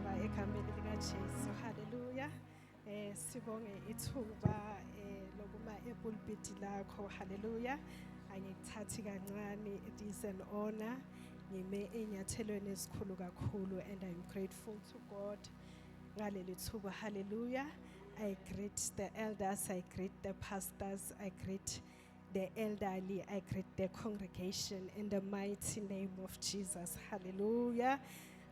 Ngiyabonga egameni likaJesu. Hallelujah. Sibonge ithuba lokuma epulpit lakho. Hallelujah. Angikuthathi kancane. It is an honor. Ngime enyathelweni esikhulu kakhulu and I'm grateful to God. Ngaleli thuba. Hallelujah. I greet the elders, I greet the pastors, I greet the elderly, I greet the congregation in the mighty name of Jesus. Hallelujah.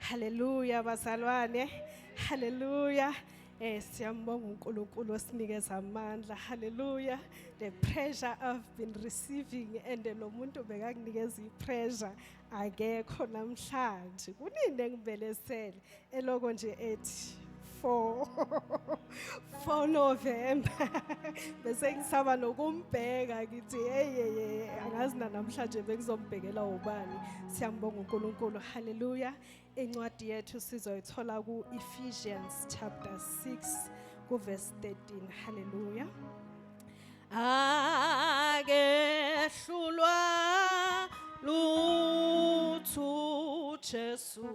Hallelujah, bazalwane. Hallelujah. Siyambonga uNkulunkulu osinikeza amandla. Hallelujah. The pressure I've been receiving and lo muntu bekakunikeza ipressure akekho namhlanje. Kunini engibelesele eloko nje ethi 4 November. Bese ngisaba nokumbheka ngithi hey angazi namhlanje bekuzombhekela ubani. Siyambonga uNkulunkulu. Hallelujah. Incwadi yethu sizoyithola ku Ephesians chapter 6 ku verse 13. Hallelujah. Akehlulwa lutho Jesu.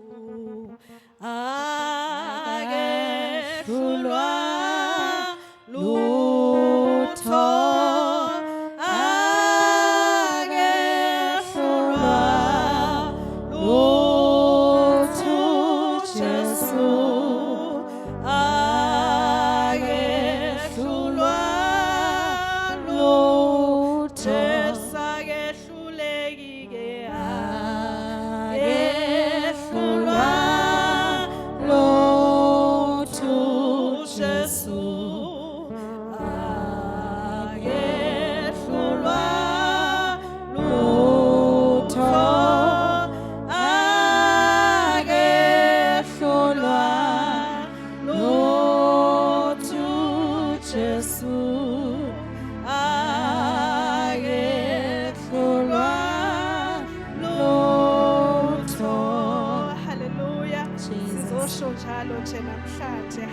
Akehlulwa lutho.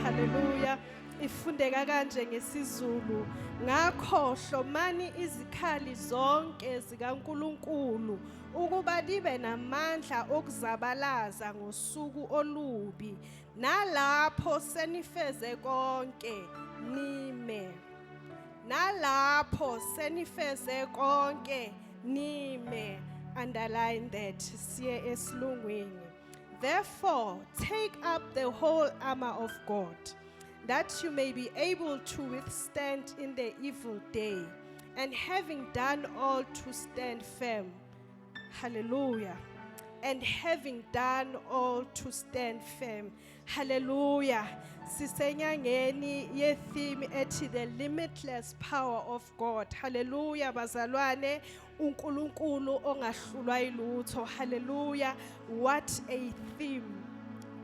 Hallelujah. Ifundeka kanje ngesizulu ngakhohlo mani izikhali zonke zikaNkuluNkulu ukuba libe namandla okuzabalaza ngosuku olubi nalapho senifeze konke nime. Nalapho senifeze konke nime. Underline that. Siye esilungwini. Therefore, take up the whole armor of God, that you may be able to withstand in the evil day, and having done all to stand firm. Hallelujah. And having done all to stand firm. Hallelujah. Sisenyangeni ye theme ethi the limitless power of God. Hallelujah bazalwane. uNkulunkulu ongahlulwa ilutho. Hallelujah. What a theme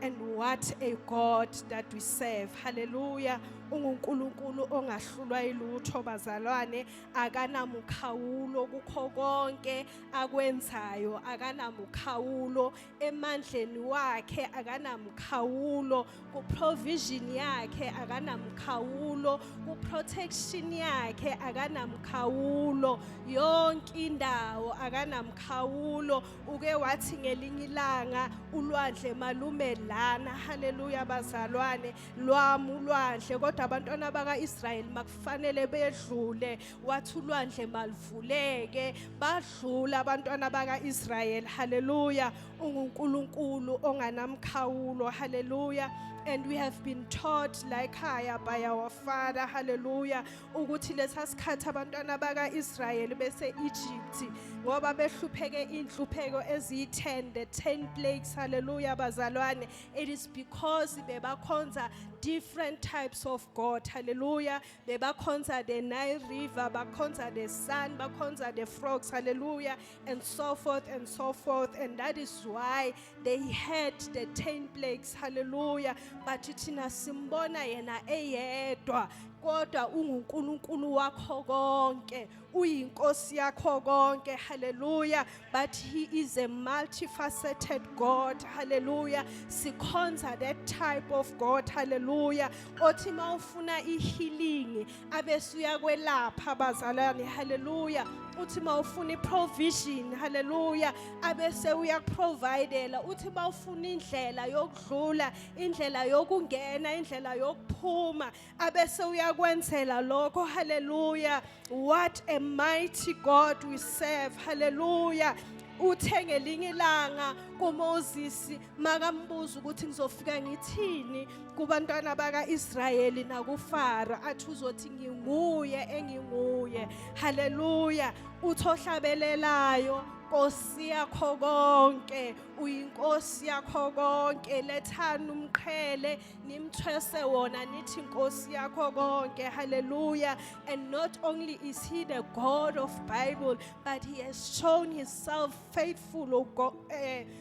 and what a God that we serve. Hallelujah. uNkulunkulu ongahlulwa ilutho bazalwane, akanamukhawulo kukho konke akwenzayo, akanamukhawulo emandleni wakhe, akanamukhawulo ku provision yakhe, akanamukhawulo ku protection yakhe, akanamukhawulo yonke indawo, akanamukhawulo. Uke wathi ngelinye ilanga ulwandle malume lana. Hallelujah bazalwane, lwami ulwandle kodwa abantwana bakaIsrael makufanele bedlule, wathi ulwandle malivuleke, badlula abantwana bakaIsrael. Hallelujah. uNkulunkulu onganamkhawulo. Hallelujah. And we have been taught like higher by our father. Hallelujah. Ukuthi lesasikhathi abantwana bakaIsrael bese Egypt ngoba behlupheke inhlupheko eziyi10, the 10 plagues. Hallelujah bazalwane. It is because bebakhonza different types of God. Hallelujah. Bebakhonza the Nile River, bakhonza the sun, bakhonza the frogs. Hallelujah. And so forth and so forth. And that is why they had the 10 plagues. Hallelujah. But thina simbona yena eyedwa kodwa uNkulunkulu wakho konke, uyinkosi yakho konke. Hallelujah. But he is a multifaceted God. Hallelujah. Sikhonza that type of God. Hallelujah. Othi mawufuna ihealing abesuya kwelapha bazalwane. Hallelujah. uthi mawufuna iprovision, hallelujah, abese uyakuprovidela. Uthi mawufuna indlela yokudlula, indlela yokungena, indlela yokuphuma, abese uyakwenzela lokho, hallelujah. What a mighty God we serve, hallelujah. Uthe ngelinye ilanga kuMoses makambuza ukuthi ngizofika ngithini kubantwana baka-Israyeli nakuFaro, athi uzothi nginguye enginguye, haleluya. Uthi ohlabelelayo Nkosi yakho konke, uyinkosi yakho konke, lethani umqhele nimthwese wona nithi Nkosi yakho konke, hallelujah. And not only is he the God of Bible, but he has shown himself faithful, oh God,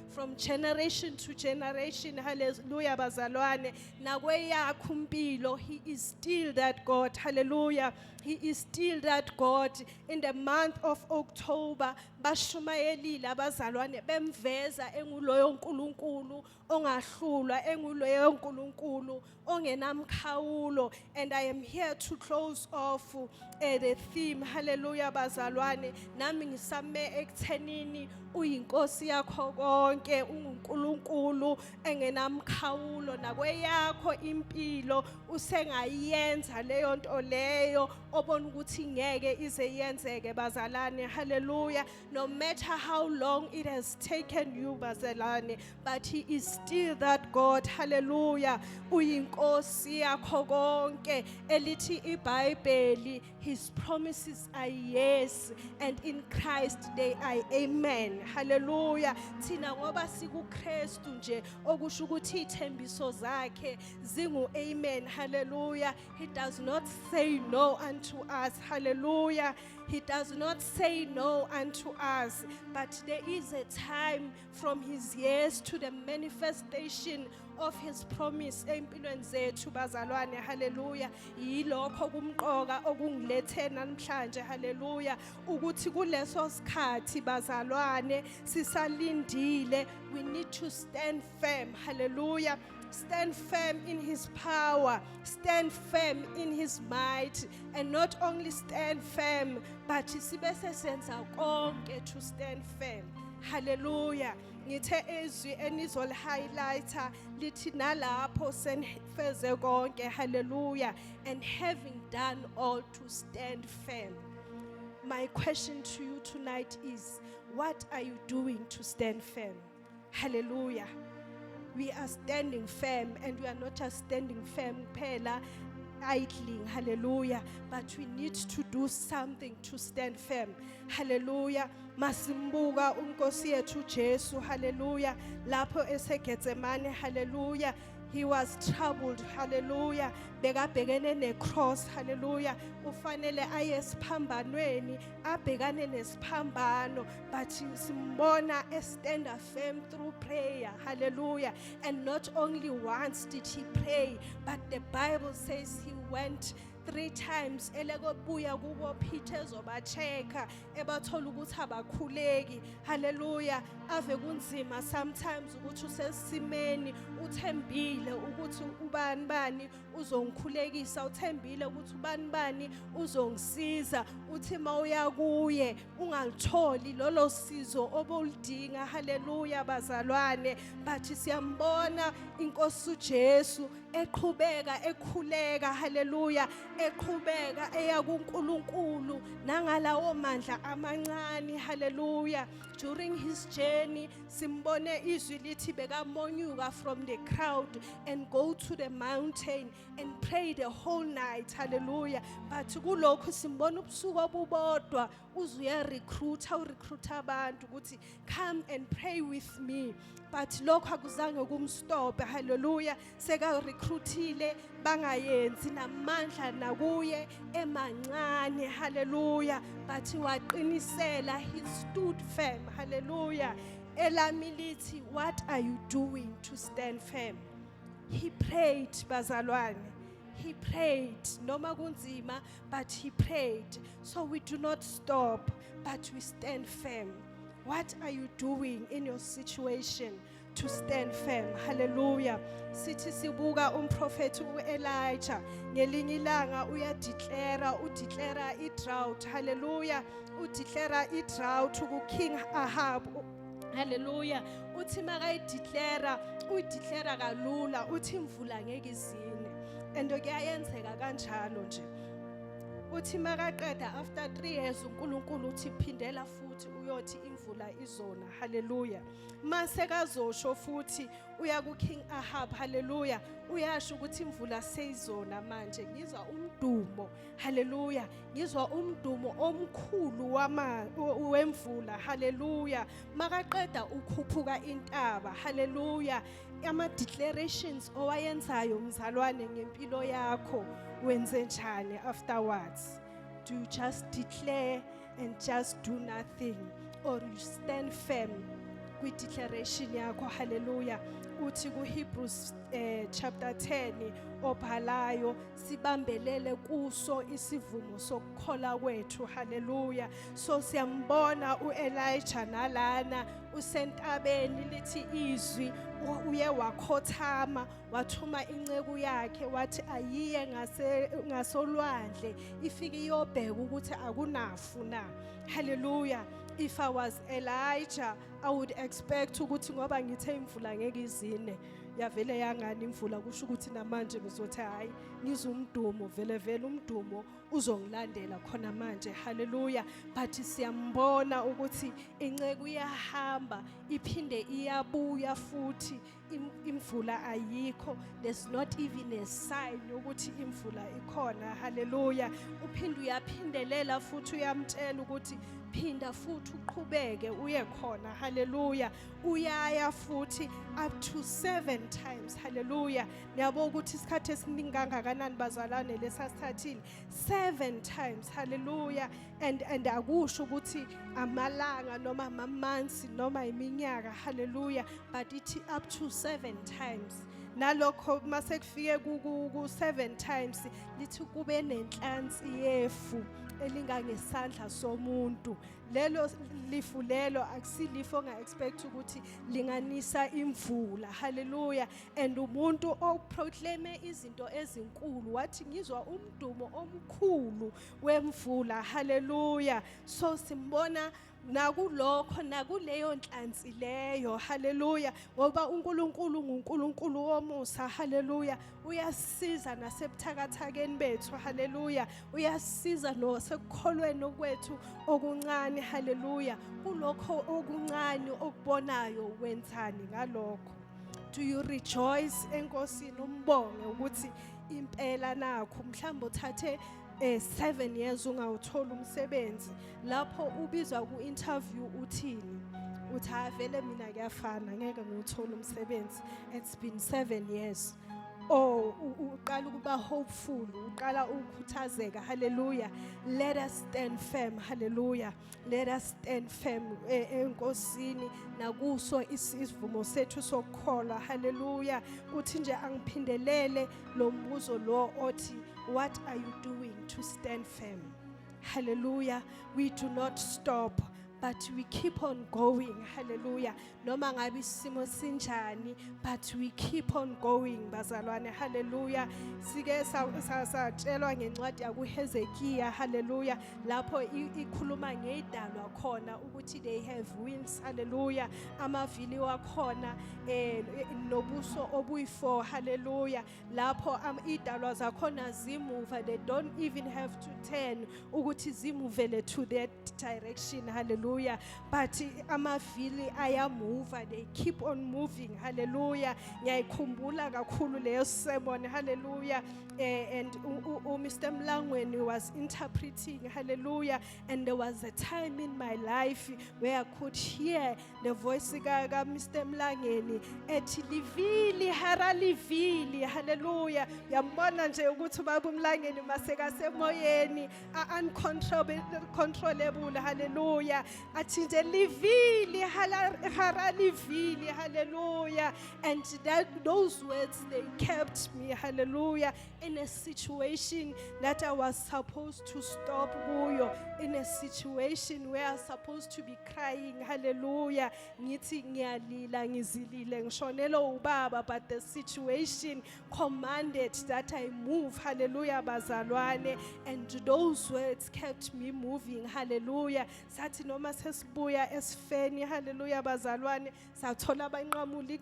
from generation to generation, hallelujah bazalwane. Nakweyakho impilo, he is still that God, hallelujah. He is still that God. In the month of October, bashumayelile abazalwane bemveza enguloyo nkulunkulu ongahlulwa, enguloyo nkulunkulu ongenamkhawulo. And I am here to close off the theme, hallelujah bazalwane. Nami ngisame ekuthenini uyinkosi yakho konke, ungunkulunkulu engenamkhawulo, nakweyakho impilo usengayenza leyo nto leyo obona ukuthi ngeke ize yenzeke bazalwane, hallelujah. No matter how long it has taken you bazalwane, but he is still that God, hallelujah. Uyinkosi yakho konke, elithi iBhayibheli, his promises are yes, and in Christ they are amen, hallelujah. Thina ngoba sikuKristu nje okusho ukuthi ithembiso zakhe zingu amen, hallelujah. He does not say no unto us, hallelujah. He does not say no unto us, but there is a time from his yes to the manifestation of his promise empilweni zethu bazalwane, hallelujah. Yilokho kumqoka okungilethe namhlanje, hallelujah, ukuthi kuleso sikhathi bazalwane sisalindile, we need to stand firm, hallelujah. Stand firm in his power, stand firm in his might, and not only stand firm, but sibe sesenza konke to stand firm, hallelujah. Ngithe izwi enizol highlighter lithi nalapho senfeze konke, hallelujah, and having done all to stand firm. My question to you tonight is, what are you doing to stand firm? Hallelujah. We are standing firm, and we are not just standing firm phela idling, hallelujah, but we need to do something to stand firm, hallelujah. Masimbuka uNkosi yethu Jesu, hallelujah, lapho eseGetsemane, hallelujah. He was troubled, hallelujah. Bekabhekene necross, hallelujah. Ufanele aye esiphambanweni, abhekane nesiphambano, but simbona stand firm through prayer, hallelujah. And not only once did he pray, but the Bible says he went 3 times, elekobuya kubo Peter zobacheka ebathola ukuthi abakhuleki, hallelujah. Ave kunzima sometimes ukuthi usesimeni uthembile ukuthi ubani uzongikhulekisa, uthembile ukuthi ubani uzongisiza, uthi mawuya kuye ungalitholi lolo sizo obulidinga, hallelujah bazalwane. But siyambona inkosi uJesu eqhubeka ekhuleka, hallelujah, eqhubeka eya kuNkulunkulu nangalawo mandla amancane, hallelujah. During his journey simbone izwi lithi bekamonyuka from the crowd and go to the mountain and pray the whole night, hallelujah. But kulokho simbona ubusuku obubodwa uzuya recruiter abantu ukuthi come and pray with me. But lokho akuzange kumstop, hallelujah. Seka recruitile bangayenzi namandla nakuye emancane, hallelujah. But waqinisela, he stood firm, hallelujah. Elami lithi, what are you doing to stand firm? He prayed bazalwane. He prayed, noma kunzima, but he prayed. So we do not stop, but we stand firm. What are you doing in your situation to stand firm. Hallelujah. Sithi sibuka umprofeti uElijah ngelinye ilanga uyadeclare i-drought. Hallelujah. Udeclare i-drought ku King Ahab. Hallelujah. Uthi makayideclare uyideclare kalula, uthi imvula ngeke izine. And kuyayenzeka kanjalo nje. Uthi makaqeda after 3 years uNkulunkulu uthi phindela futhi uyothi imvula izona. Hallelujah. Mase kazosho futhi uya ku King Ahab. Hallelujah. Uyasho ukuthi imvula seyizona manje. Ngizwa umdumo. Hallelujah. Ngizwa umdumo omkhulu wemvula. Hallelujah. Makaqeda ukhuphuka intaba. Hallelujah. Ama declarations owayenzayo mzalwane ngempilo yakho wenze njani afterwards? Do you just declare and just do nothing, or you stand firm with declaration yakho? Hallelujah. Uthi ku Hebrews chapter 10 obhalayo sibambelele kuso isivumo sokukhola kwethu. Hallelujah. So siyambona uElijah nalana usentabeni lithi izwi uye wakhothama wathuma inceku yakhe wathi ayiye ngasolwandle ifike iyobheka ukuthi akunafu na. Hallelujah. If I was Elijah, I would expect ukuthi ngoba ngithe imvula ngeke izine yavele yangani imvula kusho ukuthi namanje ngizothi hayi ngizumdumo vele umdumo uzongilandela khona manje. Hallelujah. But siyambona ukuthi inceku iyahamba iphinde iyabuya futhi imvula ayikho. There's not even a sign ukuthi imvula ikhona. Hallelujah. Uphinde uyaphindelela futhi uyamtshela ukuthi phinda futhi uqhubeke uye khona. Hallelujah. Uyaya futhi up to 7 times. Hallelujah. Ngiyabo ukuthi isikhathi esiningi kangakanani bazalwane lesasithathile 7 times. Hallelujah. And akusho ukuthi amalanga noma amamonths noma iminyaka. Hallelujah. But it up to 7 times. Nalokho mase kufike ku 7 times lithi kube nenhlansi yefu elingangesandla somuntu. Lelo lifu lelo akusilifo onga-expect ukuthi linganisa imvula. Hallelujah. And umuntu oproclaime izinto ezinkulu wathi ngizwa umdumo omkhulu wemvula. Hallelujah. So simbona nakulokho nakuleyo nhlansi leyo. Hallelujah. Ngoba uNkulunkulu nguNkulunkulu womusa. Hallelujah. Uyasiza nasebuthakathakeni bethu. Hallelujah. Uyasiza nosekukholweni kwethu okuncane. Hallelujah. Kulokho okuncane okubonayo wenzani ngalokho? Do you rejoice enkosini umbonge ukuthi impela nakho mhlawumbe uthathe 7 years ungawuthola umsebenzi lapho ubizwa ku interview uthini? Uthi vele mina kuyafana ngeke ngiwuthole umsebenzi. It's been 7 years. Oh, uqala ukuba hopeful, uqala ukukhuthazeka. Hallelujah. Let us stand firm. Hallelujah. Let us stand firm enkosini nakuso isivumo sethu sokukholwa. Hallelujah. Kuthi nje angiphindelele lo mbuzo lo othi what are you doing to stand firm? Hallelujah. We do not stop, but we keep on going. Hallelujah. Noma ngabe isimo sinjani, but we keep on going bazalwane. Hallelujah. Sike satshelwa ngencwadi yakuHezekiya. Hallelujah. Lapho ikhuluma ngedalwa khona ukuthi they have wings. Hallelujah. Amavili wakhona nobuso obuyi4. Hallelujah. Lapho idalwa zakhona zimuva, they don't even have to turn ukuthi zimuvele to that direction. Hallelujah. But amavili ayamuva, they keep on moving. Hallelujah. Ngiyayikhumbula kakhulu leyo sermon. Hallelujah. And Mr. Mlangweni was interpreting. Hallelujah. And there was a time in my life where I could hear the voice ka Mr. Mlangeni ethi livili hara livili. Hallelujah. Yambona nje ukuthi baba uMlangeni maseka semoyeni uncontrollable. Hallelujah. athi nje livili hara livili, hallelujah. And those words, they kept me, hallelujah, in a situation that I was supposed to stop kuyo, in a situation where I was supposed to be crying, hallelujah. Ngithi ngiyalila ngizilile ngishonelo ubaba, but the situation commanded that I move, hallelujah bazalwane. And those words kept me moving, hallelujah. Sathi noma sesibuya esifeni, hallelujah bazalwane, sathola abanqamula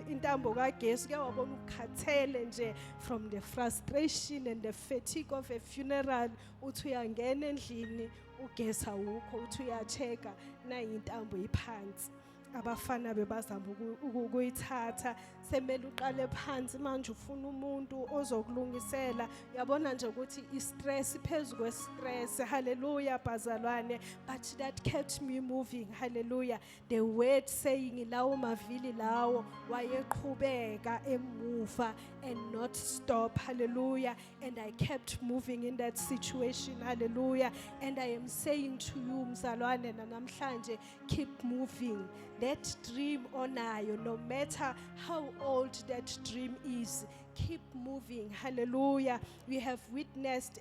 intambo kagesi, ke wabona ukhathele nje from the frustration and the fatigue of a funeral. Uthi uyangena endlini ugesi awukho, uthi uyacheka na intambo iphansi. Abafana bebazama ukuyithatha, semele uqale phansi manje ufuna umuntu ozokulungisela. Uyabona nje ukuthi istress phezulu kwestress, hallelujah bazalwane. But that kept me moving, hallelujah. The word saying lawo mavili lawo wayeqhubeka emuva and not stop, hallelujah. And I kept moving in that situation, hallelujah. And I am saying to you mzalwane namhlanje, keep moving. That dream onayo, no matter how old that dream is, keep moving, hallelujah. We have witnessed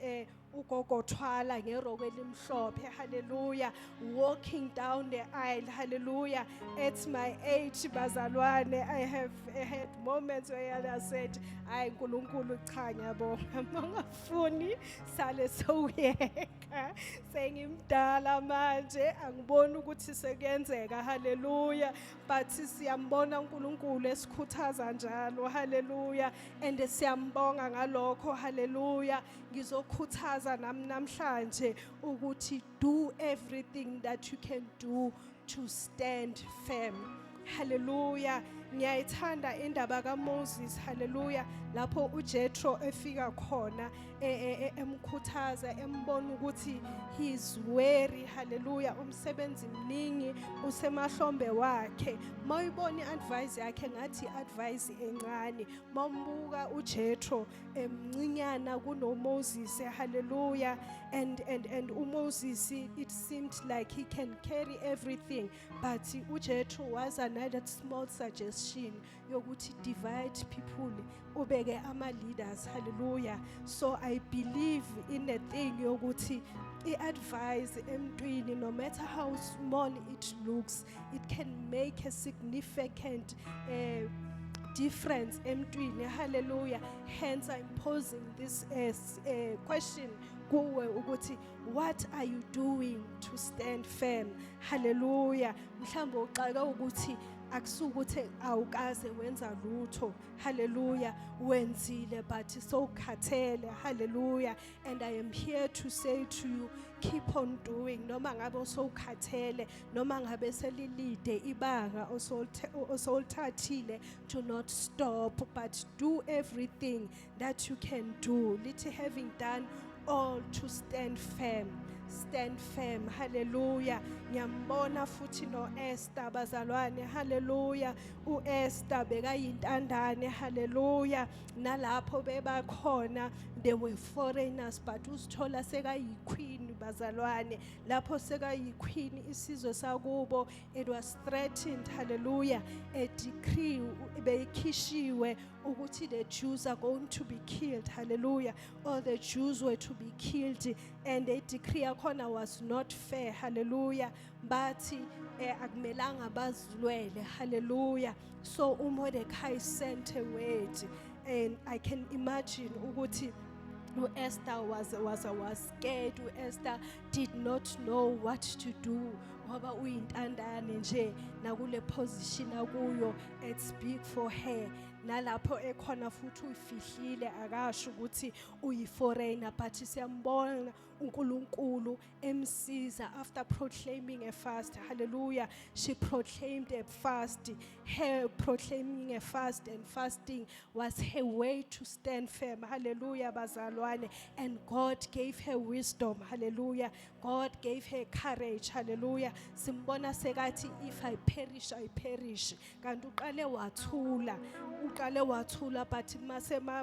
ugogo Thwala ngeroko elimhlophe, hallelujah, walking down the aisle, hallelujah. At my age bazalwane, I have had moments where I said, ay nkulunkulu cha ngiyabonga mangafuni sale sowuyeka sengimdala manje angiboni ukuthi sekuyenzeka, hallelujah. But siyambona uNkulunkulu esikhuthaza njalo, hallelujah. And siyambonga ngalokho, hallelujah. Ngizokhuthaza namhlanje ukuthi do everything that you can do to stand firm, hallelujah. Ngiyayithanda indaba kaMoses, hallelujah, lapho uJethro efika khona emkhuthaza embona ukuthi he is weary, hallelujah, umsebenzi mningi usemahlombe wakhe. Mawuyibona iadvice yakhe ngathi advice encane, mambuka uJethro emncinyana kunoMoses, hallelujah. And uMoses, it seemed like he can carry everything, but uJethro was another small suggestion yokuthi divide people, ubeke ama leaders, hallelujah. So I believe in a thing yokuthi i-advise emntwini, no matter how small it looks, it can make a significant difference emntwini, hallelujah. Hence I'm posing this question kuwe ukuthi, what are you doing to stand firm, hallelujah. Mhlawumbe uxaka ukuthi akusukuthi awukaze wenza lutho, hallelujah, wenzile but sowukhathele, hallelujah. And I am here to say to you, keep on doing, noma ngabe sowukhathele, noma ngabe selilide ibanga osolthathile, do not stop but do everything that you can do. Lithi having done all to stand firm. Stand firm, hallelujah. Ngiyambona futhi no Esther bazalwane, hallelujah. uEsther bekayintandane, hallelujah. Nalapho bebakhona, they were foreigners, but usithola sekayiqueen bazalwane. Lapho sekayiqueen isizwe sakubo, it was threatened, hallelujah. A decree beyikhishiwe ukuthi the Jews are going to be killed, hallelujah. All the Jews were to be killed, and the decree yakhona was not fair, hallelujah. But akumelanga bazilwele, hallelujah. So uMordecai sent a word, and I can imagine ukuthi Esther was scared. Esther did not know what to do. Ngoba uyintandane nje nakule position akuyo, it's big for her. Nalapho ekhona futhi uyifihlile akasho ukuthi uyiforeigner, but siyambona uNkulunkulu emsiza after proclaiming a fast, hallelujah. She proclaimed a fast. Her proclaiming a fast and fasting was her way to stand firm, hallelujah bazalwane. And God gave her wisdom, hallelujah. God gave her courage, hallelujah. Simbona sekathi if I ayiperish kanti uqale wathula but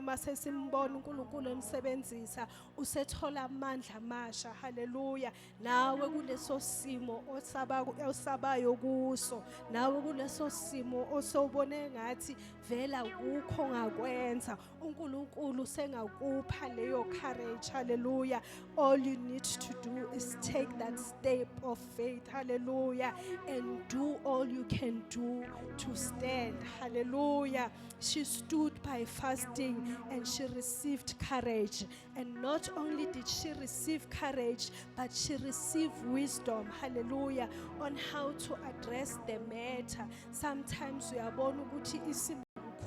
mase simbona uNkulunkulu emsebenzisa usethola amandla amasha. Hallelujah. Nawe kuleso simo osabayo kuso, nawe kuleso simo osobone ngathi vela ukho ngakwenza, uNkulunkulu sengakupha leyo courage. Hallelujah. All you need to do is take that step of faith. Hallelujah. And do all you can do to stand. Hallelujah. She stood by fasting and she received courage. And not only did she receive courage, but she received wisdom. Hallelujah. On how to address the matter. Sometimes we are born ukuthi isimo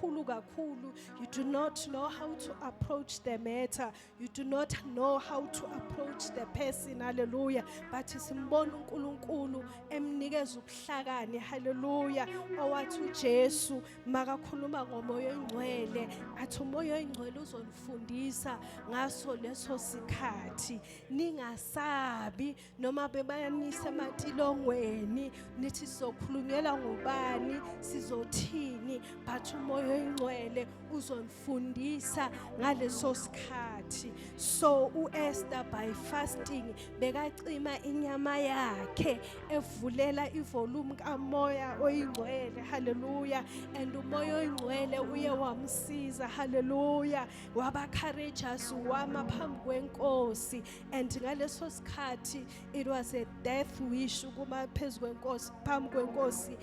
kakhulu, you do not know how to approach the matter, you do not know how to approach the person. Hallelujah. But simbona uNkulunkulu emnikeza ubuhlakani. Hallelujah. Owathi uJesu makakhuluma ngomoya oyingcwele, athi umoya oyingcwele uzonifundisa ngaso leso sikhathi. Ningasabi noma bebanise ematilongweni nithi sokhulunyelwa ngobani, sizothini, but umoya oyingcwele uzonifundisa ngaleso sikhathi. So uEsther by fasting bekacima inyama yakhe evulela ivolume kamoya oyingcwele. Hallelujah. And umoya oyingcwele uye wamsiza. Hallelujah. Waba courageous, wama phambi kwenkosi, and ngaleso sikhathi it was a death wish ukuma phezulu kwenkosi, phambi kwenkosi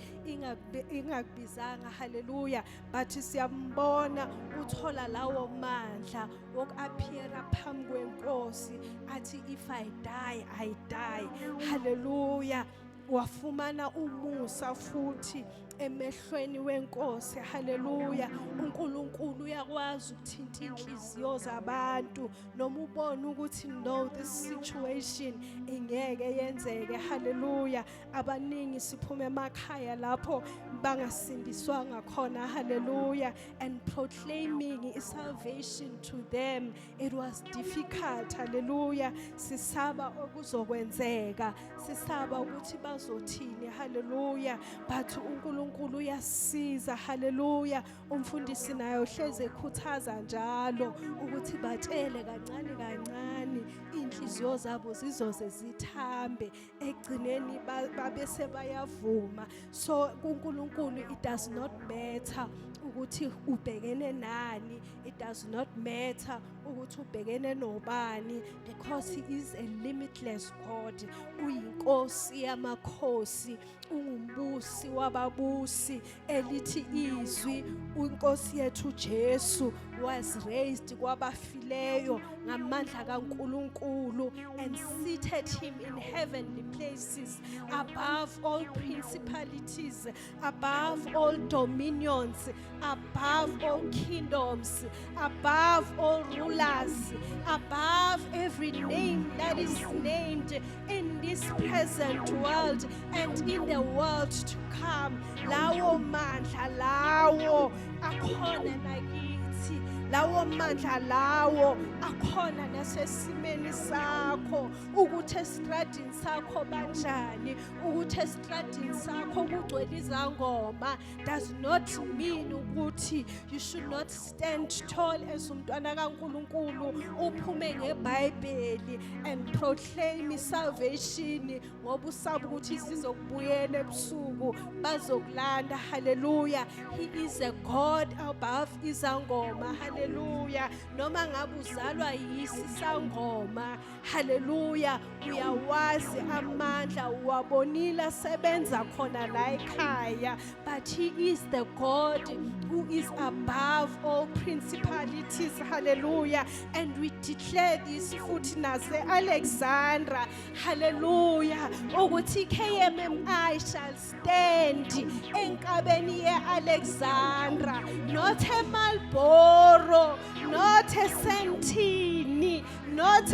ingakubizanga. Hallelujah. But siyambona uthola lawo mandla wokuappeara phambi kwenkosi athi if I die, I die. Hallelujah. Wafumana umusa futhi emehlweni wenkosi. Hallelujah. uNkulunkulu uyakwazi ukuthinta inhliziyo zabantu noma ubone ukuthi no, this situation ingeke yenzeke. Hallelujah. Abaningi siphuma emakhaya lapho bangasindiswanga khona. Hallelujah. And proclaiming salvation to them, it was difficult. Hallelujah. Sisaba okuzokwenzeka, sisaba ukuthi bazothini. Hallelujah. But uNkulunkulu uyasiza. Hallelujah. Umfundisi naye uhleze ekhuthaza njalo ukuthi batshele kancane kancane inhliziyo zabo zizoze zithambe, egcineni babese bayavuma. So uNkulunkulu, it does not matter ukuthi ubhekene nani, it does not matter ukuthi ubhekene nobani, because he is a limitless God. Uyinkosi yamakhosi, ungumbusi wababusi, elithi izwi. Unkosi yethu Jesu was raised kwabafileyo ngamandla kaNkulunkulu and seated him in heavenly places above all principalities, above all dominions, above all kingdoms, above all rulers, above every name that is named in this present world and in the world to come. Lawo mandla lawo akhona nakithi, lawo mandla lawo akhona nasesimeni sakho, ukuthi estradini sakho banjani, ukuthi estradini sakho kugcwele izangoma, does not mean ukuthi you should not stand tall as umntwana kaNkulunkulu uphume ngeBhayibheli and proclaim salvation ngoba usaba ukuthi sizokubuyela ebusuku bazokulanda. Hallelujah. He is a God above izangoma. Hallelujah. Noma ngabe uzalwa yisisangoma. Hallelujah. Uyawazi amandla, uwabonile sebenza khona la ekhaya, but he is the God who is above all principalities. Hallelujah. And we declare this futhi nase Alexandra. Hallelujah. Ukuthi KMMI shall stand enkabeni ye-Alexandra, not a Marlboro, not a Santini, not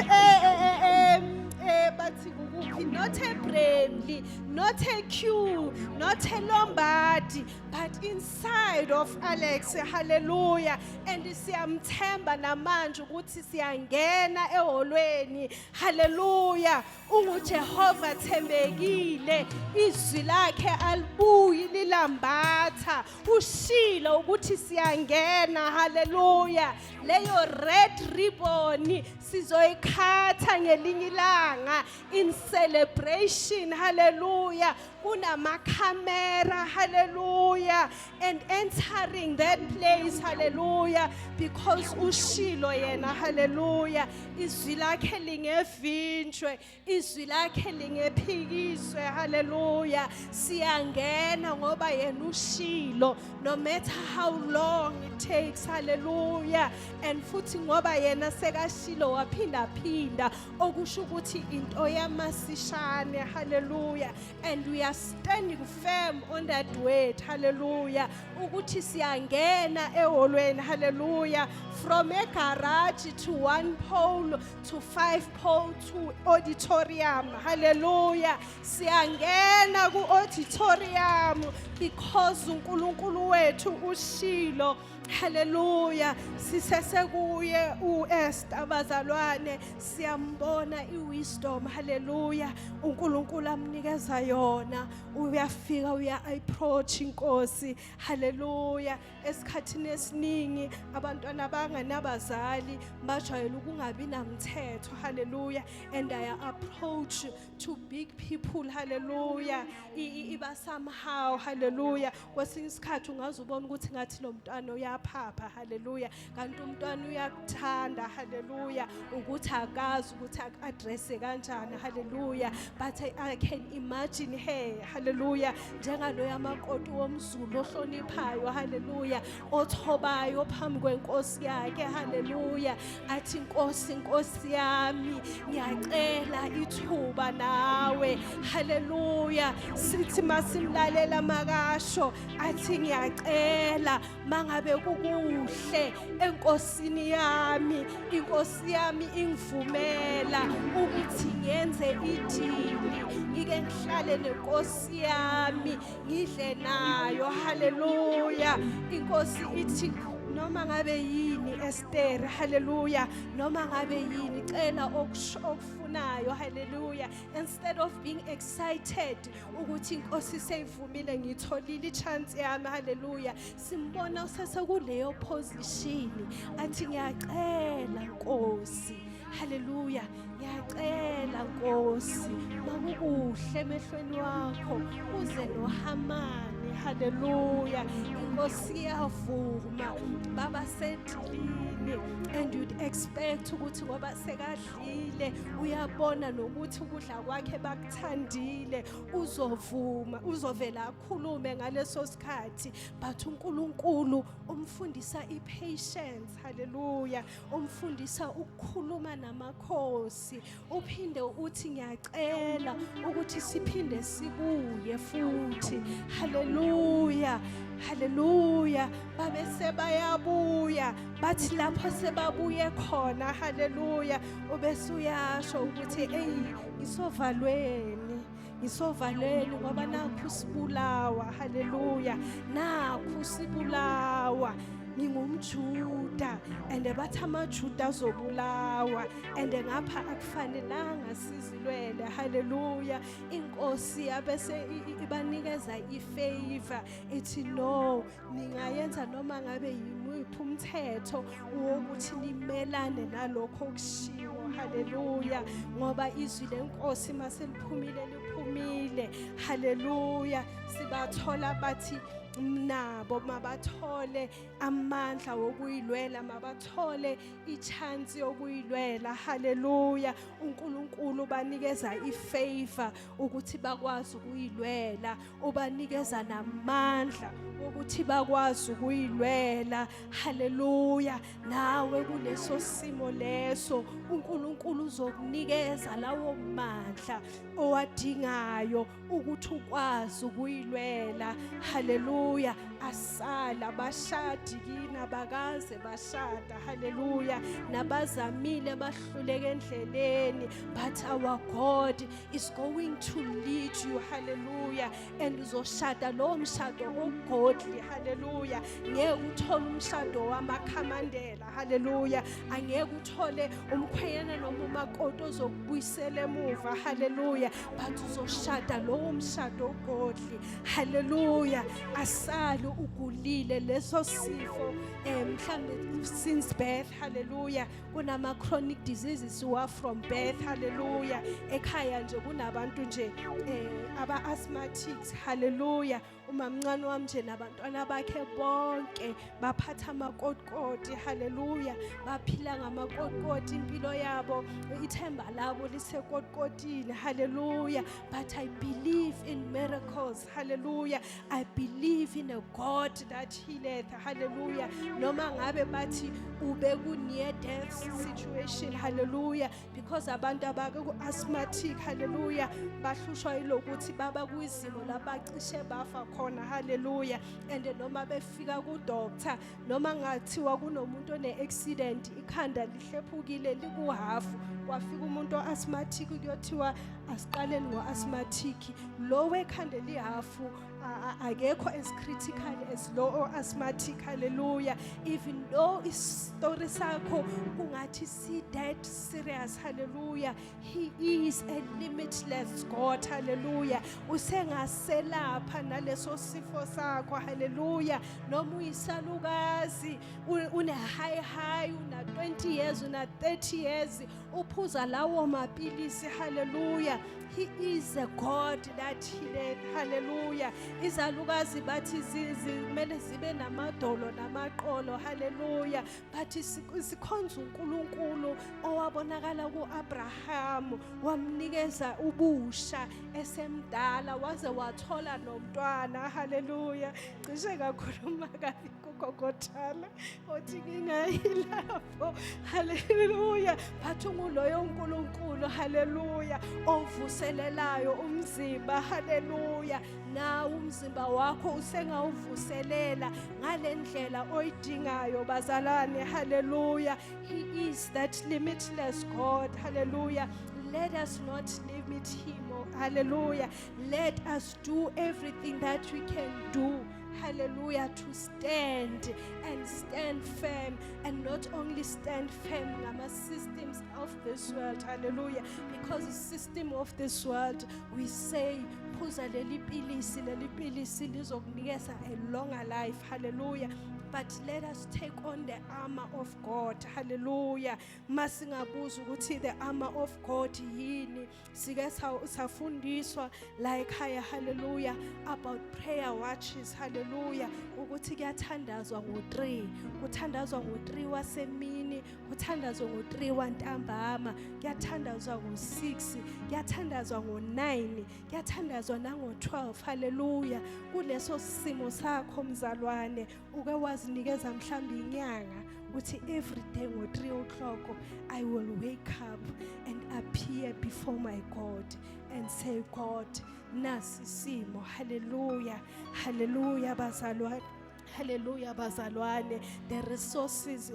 bathi Philippi, not a Bramley, not a Q, not a Lombardi, but inside of Alex. Hallelujah. And siyamthemba namanje ukuthi siyangena eholweni. Hallelujah. UJehova thembekile, izwi lakhe alibuyi lilambatha. Ushilo ukuthi siyangena. Hallelujah. Leyo red ribbon sizoyikhatha ngelinye ilanga in celebration. Hallelujah. Kunamakhamera. Hallelujah. And entering that place. Hallelujah. Because ushilo yena. Hallelujah. Izwi lakhe lingevinjwe, izwi lakhe lingephikiswe. Hallelujah. Siyangena ngoba yena ushilo, no matter how long it takes. Hallelujah. And futhi ngoba yena sekashilo waphinda phinda, okusho ukuthi into yamasishane. Hallelujah. And we are standing firm on that word. Hallelujah. Ukuthi siyangena eholweni. Hallelujah. From a garage to 1 pole to 5 pole to auditorium. Hallelujah. Siyangena ku auditorium because uNkulunkulu wethu ushilo. Hallelujah. Sisesekuye uEsther abazalwane, siyambona iwisdom. Hallelujah. uNkulunkulu amnikeza yona. Uyafika uya approach inkosi. Hallelujah. Esikhathini esiningi abantwana abanganabazali bajwayele ukungabi namthetho. Hallelujah. And I approach to big people. Hallelujah. Iba somehow. Hallelujah. Kwesinye isikhathi ungazubona ukuthi ngathi lo mntwana uyaphapha. Hallelujah. Kanti umntwana uyakuthanda. Hallelujah. Ukuthi akazi ukuthi address kanjani. Hallelujah. But I can imagine her. Hallelujah. Njengalo yamakoti womZulu ohloniphayo. Hallelujah. Othobayo phambi kwenkosi yakhe. Hallelujah. Athi Nkosi yami, ngiyacela ithuba nawe. Hallelujah. Sithi masimlalela makasho athi ngiyacela mangabe kukuhle enkosini yami, inkosi yami ingivumela ukuthi ngenze idili, ngike ngihlale nenkosi yami ngidle nayo. Hallelujah. Inkosi ithi noma ngabe yini Esther. Hallelujah. Noma ngabe yini cela okufunayo. Hallelujah. Instead of being excited ukuthi inkosi seyivumile ngitholile ichance yami. Hallelujah. Simbona sesekuleyo position athi ngiyacela Nkosi. Hallelujah. Ngiyacela Nkosi makukuhle emehlweni wakho uze noHamani. Hallelujah. Inkosi yavuma baba sedilini, and you'd expect ukuthi ngoba sekadlile uyabona nokuthi ukudla kwakhe bakuthandile uzovuma, uzovela akhulume ngaleso sikhathi. But uNkulunkulu umfundisa ipatience. Hallelujah. Umfundisa ukukhuluma namakhosi. Uphinde uthi ngiyacela ukuthi siphinde sibuye futhi. Hallelujah. Hallelujah. Babe sebayabuya bathi lapho sebabuye khona. Hallelujah. Ubese uyasho ukuthi ngisovalweni ngoba nakho sibulawa. Hallelujah. Nakho sibulawa. ngingumJuda and bathi amaJuda azobulawa and ngapha akufanelanga sizilwele. Hallelujah. Inkosi abese ibanikeza ifavor ethi no, ningayenza noma ngabe yimuphi umthetho wokuthi limelane nalokho okushiwo. Hallelujah. Ngoba izwi lenkosi maseliphumile. Hallelujah. Sibathola bathi nabo mabathole amandla wokuyilwela, mabathole ichance yokuyilwela. Hallelujah. uNkulunkulu banikeza ifavor ukuthi bakwazi ukuyilwela, ubanikeza namandla ukuthi bakwazi ukuyilwela. Hallelujah. Nawe kuleso simo leso uNkulunkulu uzokunikeza lawo mandla owadingayo ukuthi ukwazi ukuyilwela. Hallelujah. hallelujah, asala bashadi kina bakaze bashada, hallelujah, nabazamile bahluleke endleleni, but our God is going to lead you, hallelujah, and uzoshada lo mshado ogodly, hallelujah. Ngeke uthole umshado wamakhamandela, hallelujah. Angeke uthole umkhwenyana noma umakoti ozokubuyisela emuva, hallelujah, but uzoshada lo mshado ogodly, hallelujah. Asali ugulile leso sifo mhlambe since birth, hallelujah. Kunama chronic diseases who are from birth, hallelujah. Ekhaya nje kunabantu nje aba asthmatics, hallelujah. Umamncane wami nje nabantwana bakhe bonke baphatha amakotikoti, hallelujah. Baphila ngamakotikoti impilo yabo, ithemba labo lisekotikotini, hallelujah. But I believe in miracles, hallelujah. I believe in a God that healeth, hallelujah. Noma ngabe bathi ube ku near death situation, hallelujah, because abantu abaku asthmatic, hallelujah, bahlushwa yilokuthi baba kuyizimo labacishe bafa khona, hallelujah. And noma befika ku doctor, noma ngathiwa kunomuntu one accident, ikhanda lihlephukile likuhafu, kwafika umuntu asthmatic kuyothiwa asiqaleni ngo-asthmatic, lo wekhanda lihafu akekho as critical as lo asthmatic, hallelujah. Even though story sakho kungathi si dead serious, hallelujah, he is a limitless God, hallelujah. Usengaselapha naleso sifo sakho, hallelujah. Noma uyisalukazi une high una 20 years una 30 years uphuza lawo mapilisi, hallelujah. He is a God that healeth, hallelujah. Izalukazi bathi zimele zibe namadolo namaqolo, hallelujah. Bathi sikhonza uNkulunkulu owabonakala kuAbraham, wamnikeza ubusha esemdala waze wathola nomntwana, hallelujah. Cishe kakhuluma kabi kukokothala othi ngingayilapho, hallelujah. Bathi nguloyo uNkulunkulu, hallelujah, ovuselelayo umzimba, hallelujah. Na umzimba wakho usengawuvuselela ngalendlela oyidingayo bazalwane, hallelujah. He is that limitless God, hallelujah. Let us not limit him, hallelujah. Let us do everything that we can do, hallelujah, to stand and stand firm, and not only stand firm ngama systems of this world, hallelujah, because the system of this world, we say phuza leli pilisi lizokunikeza a longer life, hallelujah. But let us take on the armor of God, hallelujah. Masingabuza ukuthi the armor of God yini, sike safundiswa like higher, hallelujah, about prayer watches, hallelujah, ukuthi kuyathandazwa ngo3, kuthandazwa ngo3 wasemini, kuthandazwa ngo3 wantambama, kuyathandazwa ngo6, kuyathandazwa ngo9, kuyathandazwa nango12, hallelujah. Kuleso simo sakho mzalwane uke wazinikeza mhlambi inyanga uthi every day ngo3 o'clock I will wake up and appear before my God and say, God, nasi simo, hallelujah, hallelujah bazalwane. Hallelujah bazalwane, the resources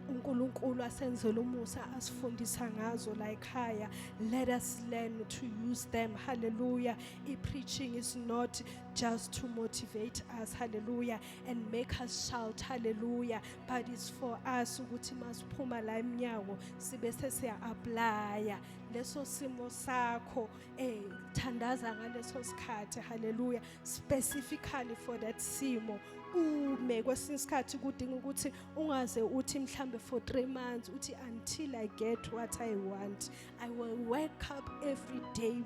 uNkulunkulu asenzela umusa asifundisa ngazo like higher, let us learn to use them, hallelujah. Preaching is not just to motivate us, hallelujah, and make us shout, hallelujah, but it's for us ukuthi masiphuma la eminyango sibe sesiya apply leso simo sakho thandaza ngaleso sikhathi, hallelujah, specifically for that simo. Ume kwesinye isikhathi kudinga ukuthi ungaze uthi mhlambe for 3 months uthi until I get what I want. I will wake up every day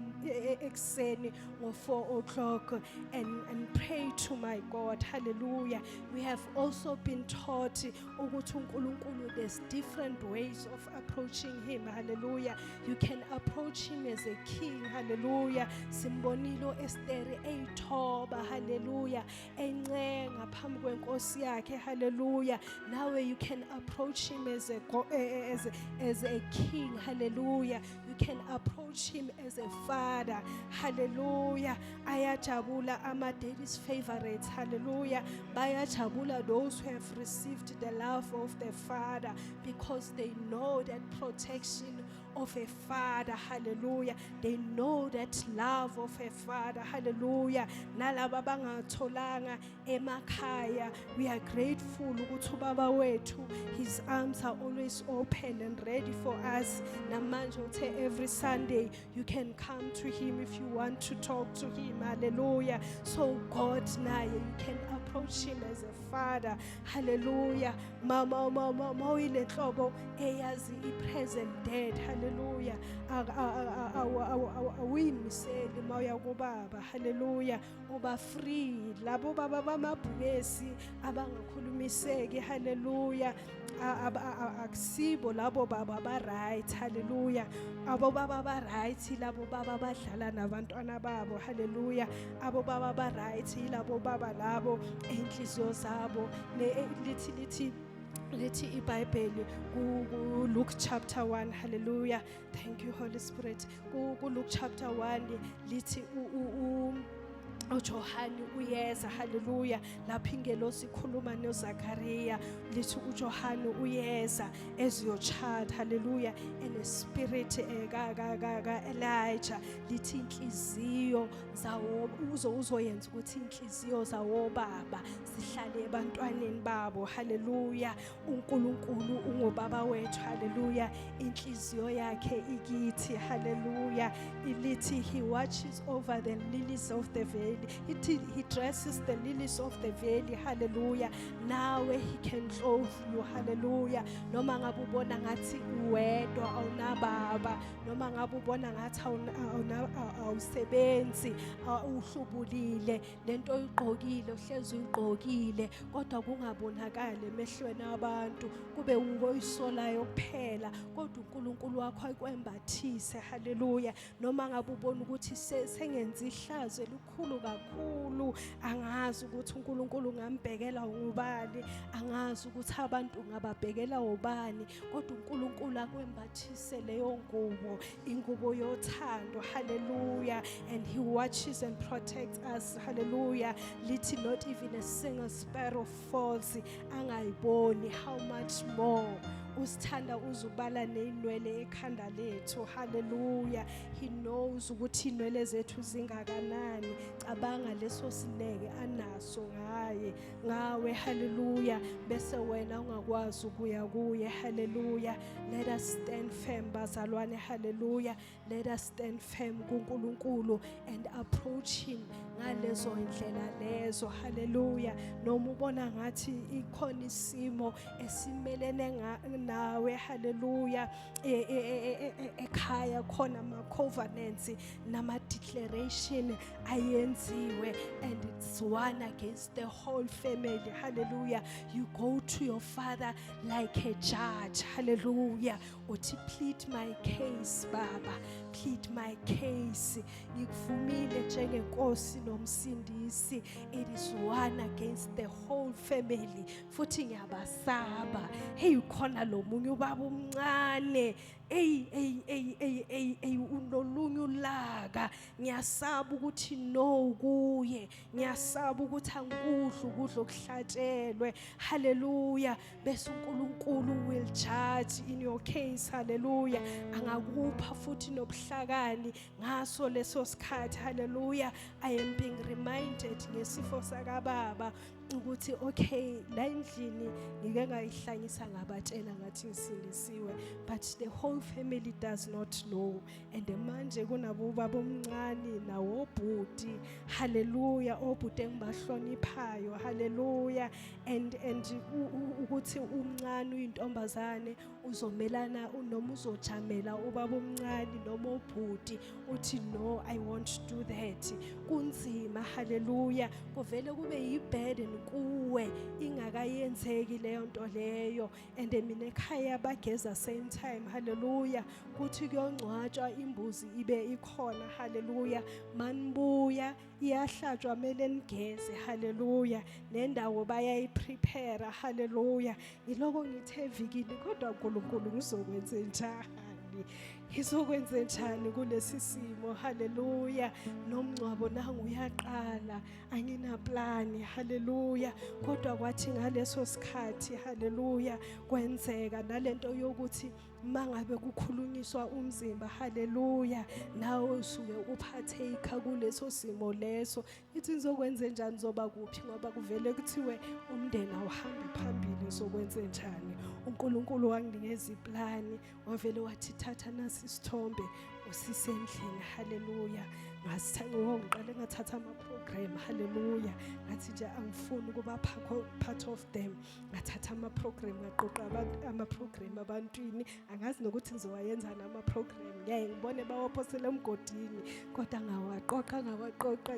ekseni ngo4 o'clock and pray to my God, hallelujah. We have also been taught ukuthi uNkulunkulu there's different ways of approaching him, hallelujah. You can approach him as a king, hallelujah. Simbonilo Esther eyithoba, hallelujah, encenga phambi kwenkosi yakhe, hallelujah. Now you can approach him as a king, hallelujah. You can approach him as a father. Hallelujah. Ayajabula ama-daddy's favorites. Hallelujah. Bayajabula those who have received the love of the Father, because they know that protection of a father. Hallelujah. They know that love of a father. Hallelujah. Nalaba bangatholanga emakhaya, we are grateful ukuthi ubaba wethu, his arms are always open and ready for us. Namanje uthe every Sunday you can come to him if you want to talk to him. Hallelujah. So God naye, you can approach him as a father. Hallelujah. Mama uyile nhlobo eyazi i-present dad. Hallelujah. Awuyimiseli mawuya kubaba. Hallelujah. Uba free. Labo baba bamabhubesi abangakhulumiseki. Hallelujah. Akusibo labo baba ba right. Hallelujah. Abo baba ba right labo baba badlala nabantwana babo. Hallelujah. Abo baba ba right labo baba labo enhliziyo zabo lithi iBhayibheli ku Luke chapter 1. Hallelujah. Thank you Holy Spirit. Ku Luke chapter 1 lithi uJohane uyeza. Hallelujah. Lapho ingelosi ikhuluma noZakhariya lithi uJohane uyeza eziyochata. Hallelujah. In a spirit ka Elijah lithi inhliziyo zawo uzoyenza ukuthi inhliziyo zawo baba sihlale ebantwaneni babo. Hallelujah. uNkulunkulu ungubaba wethu. Hallelujah. Inhliziyo yakhe ikithi. Hallelujah. Ilithi he watches over the lilies of the valley. He dresses the lilies of the valley. Hallelujah. Now he can clothe you. Hallelujah. Noma ngabe ubona ngathi uwedwa awunababa, noma ngabe ubona ngathi awusebenzi, uhlubulile, lento oyigqokile uhlezi uyigqokile kodwa kungabonakala emehlweni abantu, kube uwoyisolayo kuphela kodwa uNkulunkulu wakho ayikwembathise. Hallelujah. Noma ngabe ubona ukuthi sengenza ihlazo elikhulu kakhulu, angazi ukuthi uNkulunkulu ngambhekela ngubani, angazi ukuthi abantu ngababhekela ubani, kodwa uNkulunkulu akwembathise leyo ngubo, ingubo yothando. Hallelujah. And he watches and protects us. Hallelujah. Lithi not even a single sparrow falls angayiboni. How much more usithanda uzubala neinwele ekhanda lethu. Hallelujah. He knows ukuthi inwele zethu zingakanani. Cabanga leso sineke anaso ngawe. Hallelujah. Bese wena ungakwazi ukuya kuye. Hallelujah. Let us stand firm bazalwane. Hallelujah. Let us stand firm kuNkulunkulu and approach him ngalezo indlela lezo. Hallelujah. Noma ubona ngathi ikhona isimo esimelene nawe. Hallelujah. Ekhaya khona ama covenants nama declaration ayenziwe and it's one against the whole family. Hallelujah. You go to your father like a judge. Hallelujah. Uthi plead my case baba, plead my case. Ngikuvumile njengenkosi nomsindisi. It is one against the whole family. Futhi ngiyabasaba. Hey ukhona lo munye ubaba umncane. Unolunye ulaka. Ngiyasaba ukuthi no kuye. Ngiyasaba ukuthi angikudla ukudla okuhlatshelwe. Hallelujah. Bese uNkulunkulu will judge in your case. Hallelujah. Angakupha futhi nobuhlakani ngaso leso sikhathi. Hallelujah. I am being reminded ngesifo sakababa ukuthi okay la endlini ngike ngayihlanyisa ngabatshela ngathi ngisindisiwe, but the whole family does not know. And manje kunabo baba omncane nawo obhuti. Hallelujah. Obhuti engibahloniphayo. Hallelujah. And ukuthi umncane uyintombazane uzomelana noma uzojamela ubaba omncane noma obhuti uthi no, I won't do that. Kunzima. Hallelujah. Kuvele kube yiburden kuwe ingakayenzeki leyo nto leyo. And mina ekhaya bageza same time. Hallelujah. Kuthi kuyongcwatshwa imbuzi ibe ikhona. Hallelujah. Manibuya iyahlatshwa mele nigeze. Hallelujah. Nendawo bayayiprepare. Hallelujah. Iloko ngithe vikini kodwa uNkulunkulu ngizokwenza njani? phambili ngizokwenze njani kulesi simo. Haleluya. Nomngcwabo nangu uyaqala, anginaplani. Haleluya. Kodwa kwathi ngaleso sikhathi, haleluya, kwenzeka nalento yokuthi mangabe kukhulunyiswa umzimba, haleluya, nawe usuke uphatheka kuleso simo leso. Ithi ngizokwenze njani, ngizoba kuphi, ngoba kuvele kuthiwe umndeni awuhambi phambili, ngizokwenze njani. uNkulunkulu wanginikeza iplani, wavele wathi thatha nasi isithombe usisendlini. Haleluya. Ngiqale ngathatha ama-program, haleluya, ngathi nje angifuni ukuba part of them. Ngathatha ama-program, ngaqoqa ama-program abantwini, angazi nokuthi ngizowayenzana ama-program, ngeke ngibone bawaphosele emgodini, kodwa ngawaqoqa,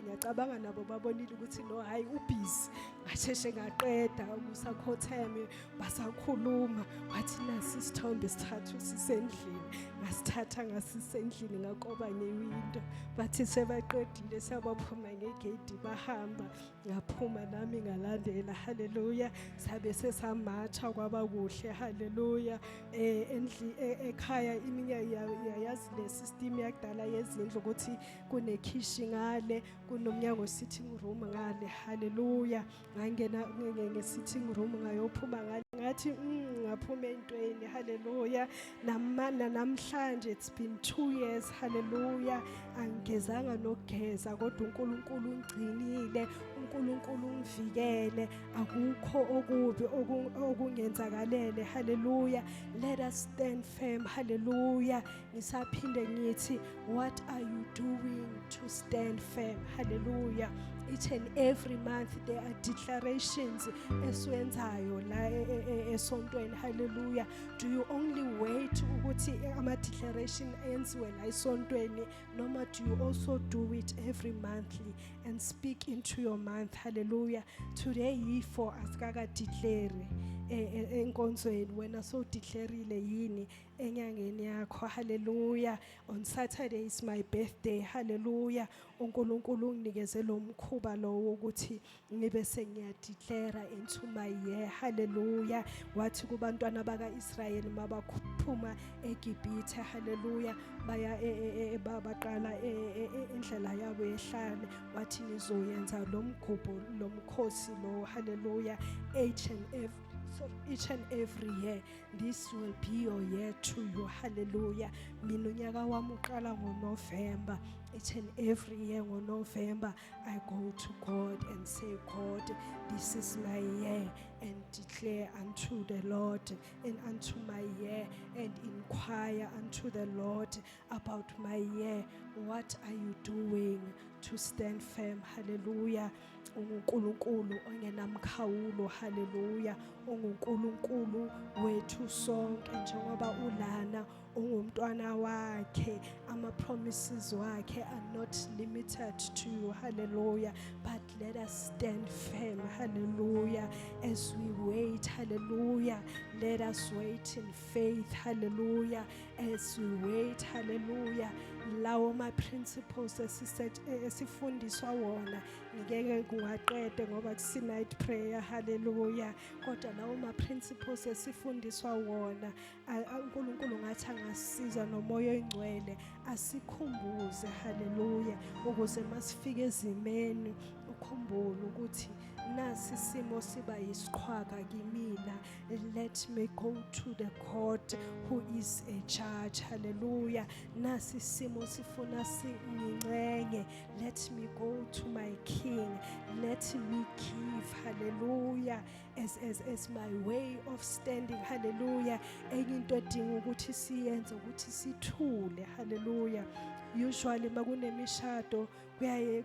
ngiyacabanga nabo babonile ukuthi no, hayi ubhizi. Ngasheshe ngaqeda ukusakhotheme, basakhuluma, wathi nasi isithombe sithathu sisendlini. Ngasithatha ngasisendlini, ngakoba ngewindo, bathi sebaqedile sabaphuma ngegedi bahamba, ngaphuma nami ngalandela. Haleluya. Sabe sesamatsha kwaba kuhle. Haleluya. Ekhaya yayazi le system yakudala yezindlu ukuthi kunekhishi ngale, kunomnyango sitting room ngale. Haleluya. Ngangena nge-sitting room ngayophuma ngale, ngathi ngaphuma entweni. Haleluya. Namhlanje it's been 2 years. Haleluya. Angigezanga nokugeza, kodwa uNkulunkulu ungcinile, uNkulunkulu ungivikele, akukho okubi okungenzakalele. Haleluya. Let us stand firm. Haleluya. Ngisaphinde ngithi, what are you doing to stand firm? Haleluya. Each and every month there are declarations esiwenzayo la esontweni. Haleluya. Do you only wait ukuthi ama-declaration enziwe la esontweni, noma do you also do it every monthly and speak into your month? Haleluya. Today yifo asikaka declare enkonzweni, wena so declareile yini enyangeni yakho. Haleluya. On Saturday is my birthday. Haleluya. uNkulunkulu unginikeze lo mkhuba lo ukuthi ngibe sengiyadeclare into my year. Haleluya. Wathi kubantwana baka-Israyeli mabaphuma eGibhithe, haleluya, baya baqala indlela yabo yehlane, wathi nizoyenza lo mgubho lo mkhosi lo. Haleluya. Each and every year, this will be your year to you. Hallelujah. Mina unyaka wami uqala ngoNovember. Each and every year ngoNovember, I go to God and say, God, this is my year, and declare unto the Lord and unto my year, and inquire unto the Lord about my year. What are you doing to stand firm? Hallelujah. uNkulunkulu ongenamkhawulo. Haleluya. uNkulunkulu wethu sonke, njengoba ulana ungumntwana wakhe, ama-promises wakhe are not limited to you. Hallelujah. But let us stand firm. Hallelujah. As we wait. Hallelujah. Let us wait in faith. Hallelujah. As we wait. Hallelujah. Lawo ma-principles esifundiswa wona ngeke kungaqede ngoba kusi night prayer. Hallelujah. Kodwa lawo ma-principles esifundiswa wona uNkulunkulu ngathi angasiza nomoya oyingcwele asikhumbuze. Hallelujah. Ukuze masifike ezimeni ukhumbule ukuthi nasi simo siba yisiqhwaga kimina. Let me go to the court who is a judge. Hallelujah. Nasi simo sifuna singincenye. Let me go to my king. Let me give. Hallelujah. As my way of standing. Hallelujah. Enye into edinga ukuthi siyenze ukuthi sithule. Hallelujah. Usually makunemishado kuyaye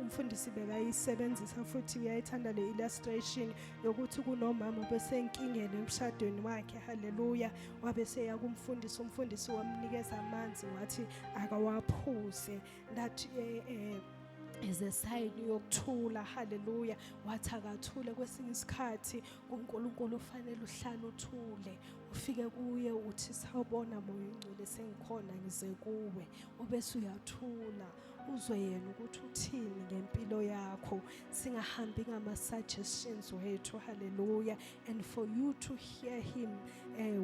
umfundisi bekayisebenzisa futhi uyayithanda le illustration yokuthi kunomama besenkingeni emshadweni wakhe. Haleluya. Wabese yakumfundisi, umfundisi wamnikeza amanzi wathi akawaphuze. That is a sign yokuthula. Haleluya. Wathi akathule kwesinye isikhathi uNkulunkulu ufanele uhlale uthule, ufike kuye uthi sawubona moya ongcwele sengikhona ngize kuwe, ubese uyathula uzwe yena ukuthi uthini ngempilo yakho, singahambi ngama-suggestions wethu. Hallelujah. And for you to hear him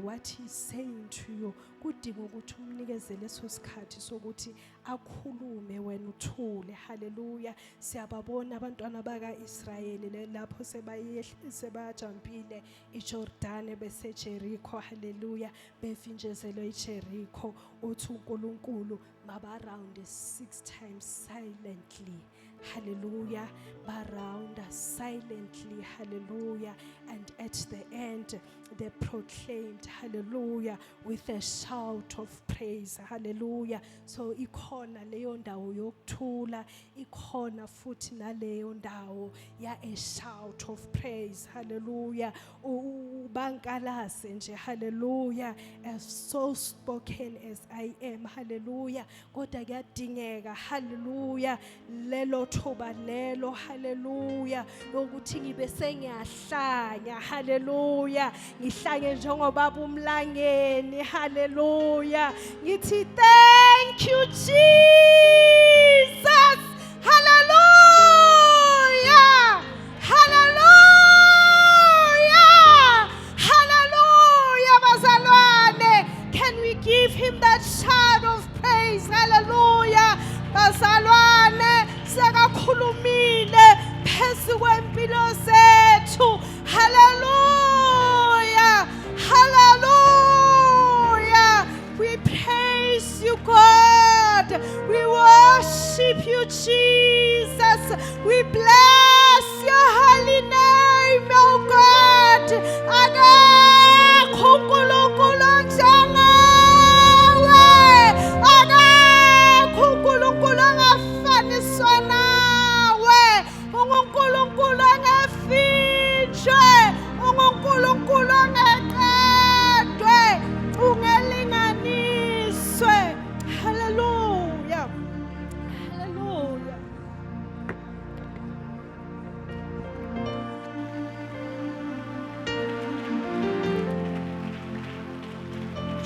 what he's saying to you, kudinga ukuthi umnikeze leso sikhathi sokuthi akhulume wena uthule. Hallelujah. Siyababona abantwana baka-Israyeli lapho sebajampile iJordani beseJericho. Hallelujah. Bevinjezelwe iJericho, uthi uNkulunkulu mabaround 6 times silently. Hallelujah. Baround silently. Hallelujah. And at the end they proclaimed, hallelujah, with a shout of praise. Hallelujah. So ikhona leyo ndawo yokuthula, ikhona futhi naleyo ndawo ya a shout of praise. Hallelujah. Ubankalase nje. Hallelujah. As so spoken as I am. Hallelujah. Kodwa kuyadingeka, hallelujah, lelo thuba lelo, hallelujah, lokuthi ngibe sengiyahlanya. Hallelujah. Ngihlanye njengobaba umlangeni. Hallelujah. Ngithi thank you Jesus. Hallelujah. Hallelujah. Hallelujah. Bazalwane, can we give him that shout of praise? Hallelujah. Bazalwane, sekakhulumile phezu kwempilo zethu. Hallelujah. Hallelujah. We praise you, God. We worship you, Jesus. We bless your holy name, oh God. Akekho uNkulunkulu njengawe. Akekho uNkulunkulu angafaniswa nawe. UNkulunkulu angafinjwe. UNkulunkulu angeqedwe. Ungelinganiswe. Hallelujah. Hallelujah.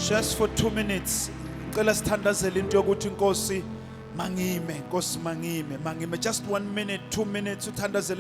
Just for 2 minutes. Ngicela sithandazele into yokuthi Nkosi mangime, Nkosi mangime. Just 1 minute, 2 minutes uthandazele